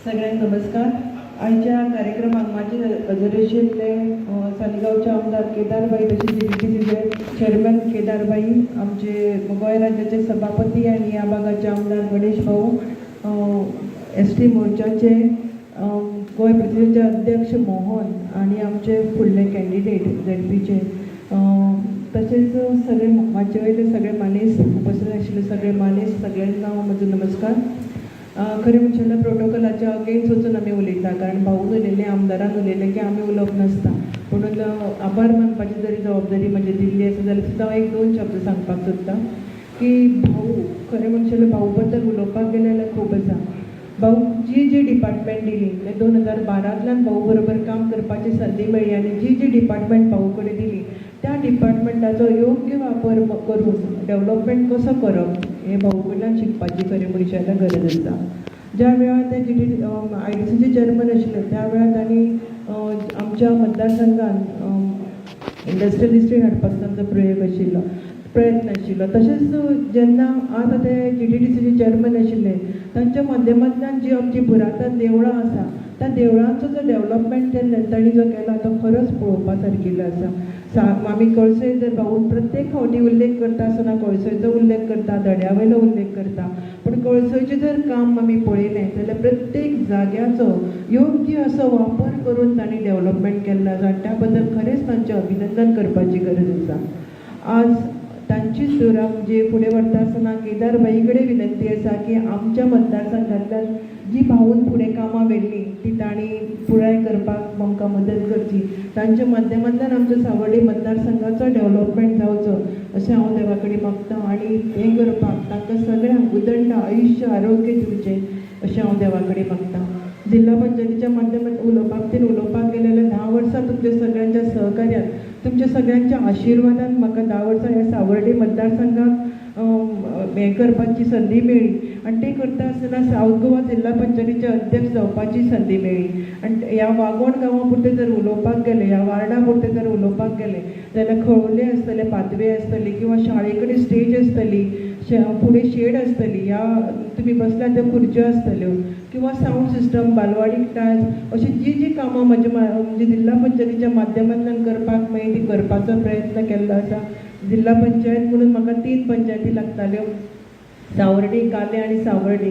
सगळ्यांना नमस्कार. आजच्या कार्यक्रमाक माझे हजर आशिल्ले सालिगांवचे आमदार केदारबाई तशेंच DDTचे चेअरमॅन केदारबाई, आमचे गोंय राज्याचे सभापती आणि या भागाचे आमदार गणेश भाऊ, ST मोर्चाचे गोंय प्रतिनिधीचे अध्यक्ष मोहन आणि आमचे फुडले कॅन्डिडेट ZPचे, तसेच सगळे माझे वयले सगळे मानेस उपस्थित आशिल्ले सगळे मानेस सगळ्यांना म्हजो नमस्कार. खरें म्हणजे प्रोटोकॉलाच्या अगेन्स्ट वचून आमी उलयता, कारण भाऊन उलयलें आमदारान उलयलें की आमी उलोवप नासता, म्हणून आभार मानपाची जरी जबाबदारी म्हजी दिल्ली आसा जाल्यार सुद्दां हांव 1-2 शब्द सांगपाक सोदतां की भाऊ खरें म्हणजे भाऊ बद्दल उलोवपाक गेलें जाल्यार खूब आसा. भाऊ जी डिपार्टमेंट दिली 2012तल्यान भाऊ बरोबर काम करपाची संदी मेळ्ळी आनी जी डिपार्टमेंट भाऊ कडेन दिली त्या डिपार्टमेंटाचो योग्य वापर करून डेव्हलपमेंट कसो करप हे भाऊ कडल्यान शिकपाची खरी मनशाला गरज आसा. ज्या वेळार ते IDCचे चेअरमन आशिल्ले त्या वेळार तांणी आमच्या मतदारसंघात इंडस्ट्रियल डिस्ट्रिक्ट हाडपाचो तांचो प्रयत्न आशिल्लो. तशेंच जेन्ना आतां ते GTDCचे चेअरमन आशिल्ले तांच्या माध्यमांतल्यान जी आमची पुरातन देवळां आसा त्या देवळांचो जो डेव्हलपमेंट तांणी जो केला तो खरोच पळोवपा सारकिल्लो आसा. आमी कळसय जर भाऊ प्रत्येक फावटी उल्लेख करता आसतना कळसयचो उल्लेख करता, दड्यावेलो उल्लेख करता, पण कळसयचें जर काम आमी पळयलें जाल्यार प्रत्येक जाग्याचो योग्य असो वापर करून तांणी डेव्हलपमेंट केल्लो आसा. त्या बद्दल खरेंच तांचें अभिनंदन करपाची गरज आसा. आज तांची सुरा म्हणजे फुडें व्हरता आसतना केदारबाई कडेन विनंती आसा की आमच्या मतदारसंघांतल्यान जी भाऊन फुडें कामां व्हेल्लीं ती तांणी पुराय करपाक आमकां मदत करची. तांच्या माध्यमांतल्यान आमच्या सावर्डे मतदारसंघाचो डेव्हलपमेंट जावचो अशें हांव देवा कडेन मागतां आनी हें करपाक तांकां सगळ्यांक उदंड आयुश्य आरोग्य दिवचें अशें हांव देवा कडेन मागतां. जिल्हा पंचायतीच्या माध्यमांतल्यान उलोवपाक गेलें जाल्यार 10 वर्सां तुमच्या सगळ्यांच्या सहकार्यान तुमच्या सगळ्यांच्या आशिर्वादान म्हाका 10 वर्सां ह्या सावर्डे मतदारसंघाक हें करपाची संदी मेळ्ळी आनी तें करता आसतना सावथ गोवा जिल्हा पंचायतीचे अध्यक्ष जावपाची संदी मेळ्ळी. आनी ह्या वागोण गांवा पुरते जर उलोवपाक गेले, ह्या वार्डा पुरते जर उलोवपाक गेले जाल्यार खळोले आसतले, पातवे आसतली किंवा शाळे कडेन स्टेज आसतली, फुडें शेड आसतली, ह्या तुमी बसल्या त्यो खुर्च्यो आसतल्यो किंवा सावंड सिस्टम, बालवाडीक टायल्स अशी जी कामां म्हणजे जिल्हा पंचायतीच्या माध्यमांतल्यान करपाक मेळ्ळी ती करपाचो प्रयत्न केल्लो आसा. जिल्हा पंचायत म्हणून म्हाका 3 पंचायती लागताल्यो, सावर्डे, काले आनी सावर्डे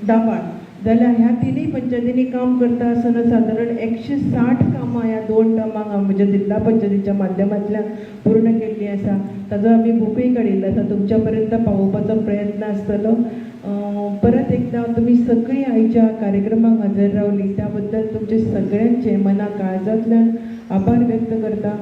दाभाळ. जाल्यार ह्या 3 पंचायतींनी काम करता आसतना सादारण 160 कामां ह्या 2 टर्माक हांव म्हज्या जिल्हा पंचायतीच्या माध्यमांतल्यान पूर्ण केल्ली आसा. ताजो आमी बुकूय काडिल्लो आसा, तुमच्या पर्यंत पावोवपाचो प्रयत्न आसतलो. परत एकदा तुमी सगळीं आयच्या कार्यक्रमाक हजर रावली त्या बद्दल तुमचे सगळ्यांचे मना काळजांतल्यान आभार व्यक्त करता.